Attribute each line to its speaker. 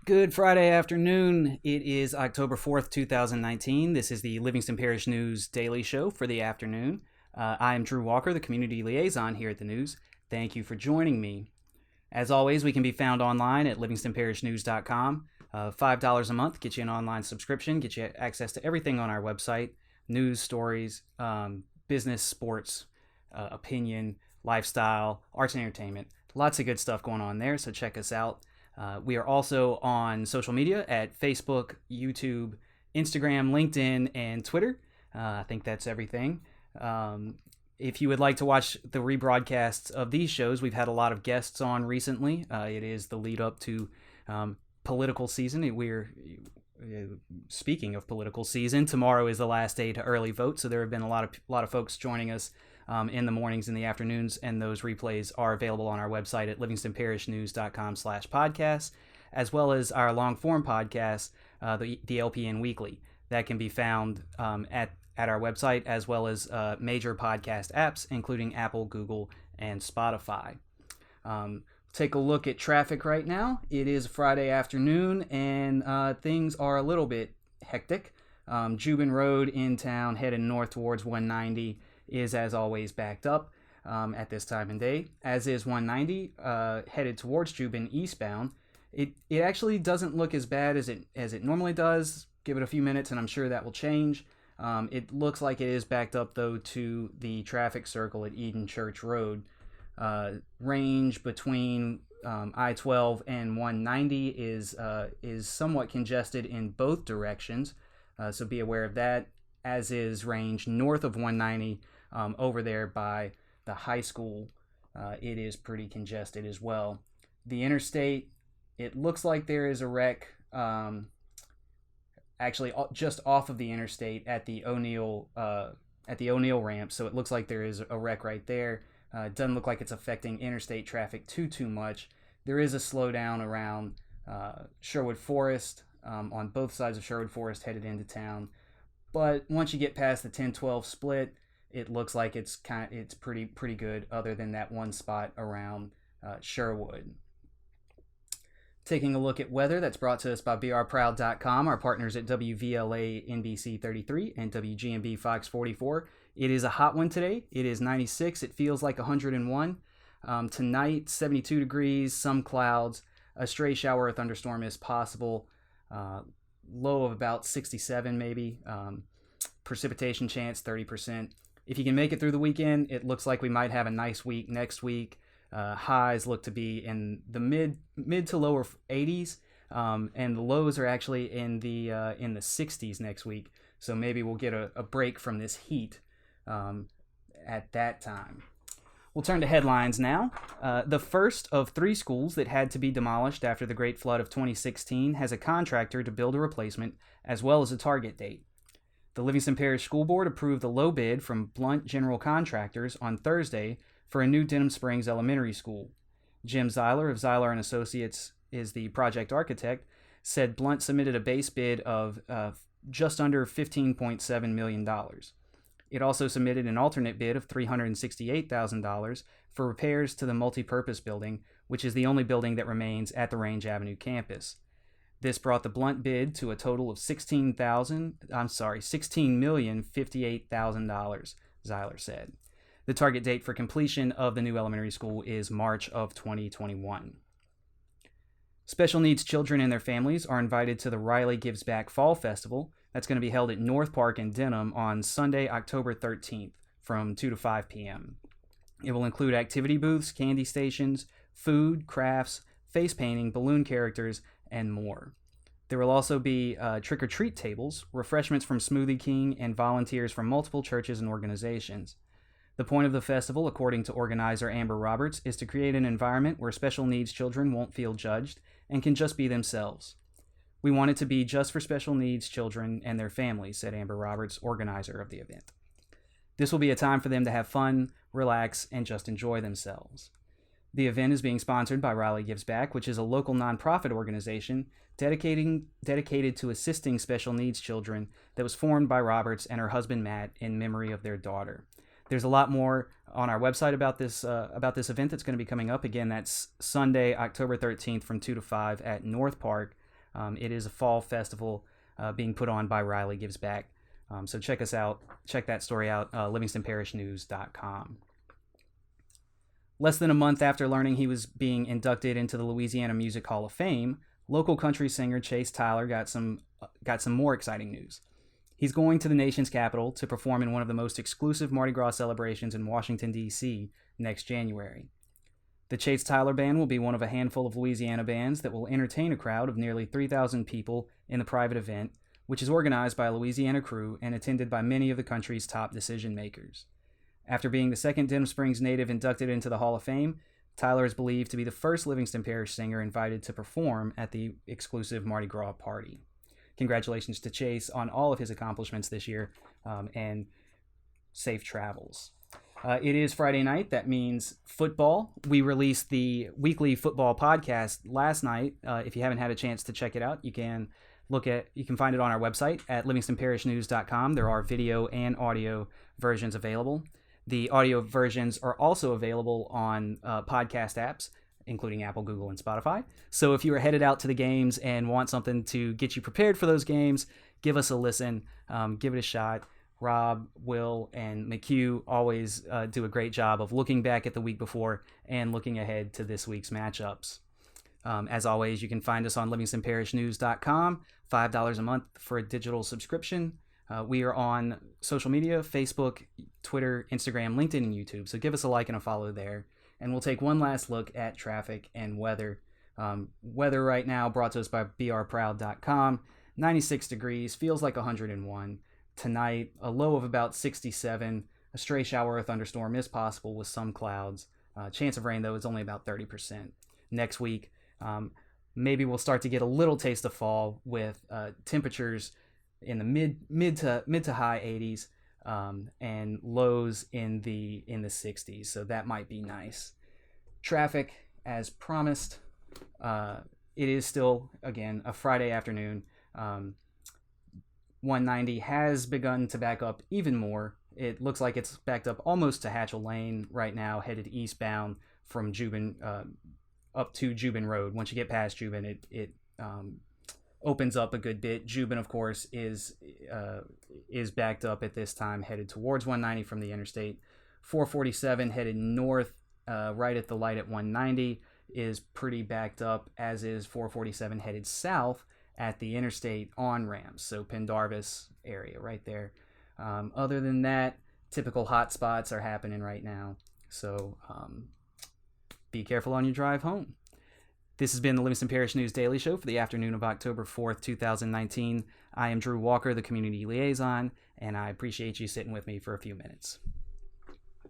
Speaker 1: Good Friday afternoon. It is October 4th, 2019. This is the Livingston Parish News Daily Show for the afternoon. I am Drew Walker, the Community Liaison here at the News. Thank you for joining me. As always, we can be found online at livingstonparishnews.com. $5 a month gets you an online subscription, gets you access to everything on our website, news, stories, business, sports, opinion, lifestyle, arts and entertainment. Lots of good stuff going on there, so check us out. We are also on social media at Facebook, YouTube, Instagram, LinkedIn, and Twitter. I think that's everything. If you would like to watch the rebroadcasts of these shows, we've had a lot of guests on recently. It is the lead up to political season. We're speaking of political season. Tomorrow is the last day to early vote, so there have been a lot of folks joining us in the mornings and the afternoons, and those replays are available on our website at livingstonparishnews.com/podcast, as well as our long-form podcast, the LPN Weekly. That can be found at our website, as well as major podcast apps, including Apple, Google, and Spotify. Take a look at traffic right now. It is Friday afternoon, and things are a little bit hectic. Jubin Road in town, heading north towards 190, is as always backed up at this time and day, as is 190 headed towards Jubin eastbound. It actually doesn't look as bad as it normally does. Give it a few minutes and I'm sure that will change. It looks like it is backed up though to the traffic circle at Eden Church Road. Range between I-12 and 190 is somewhat congested in both directions, so be aware of that, as is range north of 190 over there by the high school. It is pretty congested as well. The interstate, it looks like there is a wreck actually just off of the interstate at the O'Neill ramp, so it looks like there is a wreck right there. It doesn't look like it's affecting interstate traffic too much. There is a slowdown around Sherwood Forest, on both sides of Sherwood Forest headed into town. But once you get past the 10-12 split, it looks like it's pretty good, other than that one spot around Sherwood. Taking a look at weather, that's brought to us by brproud.com, our partners at WVLA NBC 33 and WGMB Fox 44. It is a hot one today. It is 96. It feels like 101. Tonight, 72 degrees, some clouds. A stray shower or thunderstorm is possible. Low of about 67 maybe. Precipitation chance 30%. If you can make it through the weekend, it looks like we might have a nice week next week. Highs look to be in the mid to lower 80s, and the lows are actually in the 60s next week. So maybe we'll get a break from this heat at that time. We'll turn to headlines now. The first of 3 schools that had to be demolished after the Great Flood of 2016 has a contractor to build a replacement, as well as a target date. The Livingston Parish School Board approved the low bid from Blunt General Contractors on Thursday for a new Denham Springs Elementary School. Jim Zeiler of Zeiler & Associates is the project architect, said Blunt submitted a base bid of just under $15.7 million. It also submitted an alternate bid of $368,000 for repairs to the multipurpose building, which is the only building that remains at the Range Avenue campus. This brought the Blunt bid to a total of $16,058,000, Zeiler said. The target date for completion of the new elementary school is March of 2021. Special needs children and their families are invited to the Riley Gives Back Fall Festival. That's going to be held at North Park in Denham on Sunday, October 13th from 2 to 5 p.m. It will include activity booths, candy stations, food, crafts, face painting, balloon characters, and more. There will also be trick-or-treat tables, refreshments from Smoothie King, and volunteers from multiple churches and organizations. The point of the festival, according to organizer Amber Roberts, is to create an environment where special needs children won't feel judged and can just be themselves. We want it to be just for special needs children and their families, said Amber Roberts, organizer of the event. This will be a time for them to have fun, relax, and just enjoy themselves. The event is being sponsored by Riley Gives Back, which is a local nonprofit organization dedicated to assisting special needs children that was formed by Roberts and her husband Matt in memory of their daughter. There's a lot more on our website about this event that's going to be coming up. Again, that's Sunday, October 13th from 2 to 5 at North Park. It is a fall festival being put on by Riley Gives Back. So check us out. Check that story out, livingstonparishnews.com. Less than a month after learning he was being inducted into the Louisiana Music Hall of Fame, local country singer Chase Tyler got some more exciting news. He's going to the nation's capital to perform in one of the most exclusive Mardi Gras celebrations in Washington, D.C. next January. The Chase Tyler Band will be one of a handful of Louisiana bands that will entertain a crowd of nearly 3,000 people in the private event, which is organized by a Louisiana crew and attended by many of the country's top decision makers. After being the second Denham Springs native inducted into the Hall of Fame, Tyler is believed to be the first Livingston Parish singer invited to perform at the exclusive Mardi Gras party. Congratulations to Chase on all of his accomplishments this year, and safe travels. It is Friday night. That means football. We released the weekly football podcast last night. If you haven't had a chance to check it out, you can find it on our website at livingstonparishnews.com. There are video and audio versions available. The audio versions are also available on podcast apps, including Apple, Google, and Spotify. So if you are headed out to the games and want something to get you prepared for those games, give us a listen. Give it a shot. Rob, Will, and McHugh always do a great job of looking back at the week before and looking ahead to this week's matchups. As always, you can find us on livingstonparishnews.com, $5 a month for a digital subscription. We are on social media, Facebook, Twitter, Instagram, LinkedIn, and YouTube. So give us a like and a follow there. And we'll take one last look at traffic and weather. Weather right now brought to us by brproud.com. 96 degrees, feels like 101. Tonight, a low of about 67. A stray shower or thunderstorm is possible with some clouds. Chance of rain, though, is only about 30%. Next week, maybe we'll start to get a little taste of fall with temperatures in the mid to high 80s. And lows in the 60s, so that might be nice. Traffic, as promised, it is still, again, a Friday afternoon. 190 has begun to back up even more. It looks like it's backed up almost to Hatchell Lane right now, headed eastbound from Jubin up to Jubin Road. Once you get past Jubin, it opens up a good bit. Jubin, of course, is backed up at this time, headed towards 190 from the interstate. 447 headed north, right at the light at 190, is pretty backed up, as is 447 headed south at the interstate on-ramps, so Pendarvis area right there. Other than that, typical hot spots are happening right now, so be careful on your drive home. This has been the Livingston Parish News Daily Show for the afternoon of October 4th, 2019. I am Drew Walker, the Community Liaison, and I appreciate you sitting with me for a few minutes.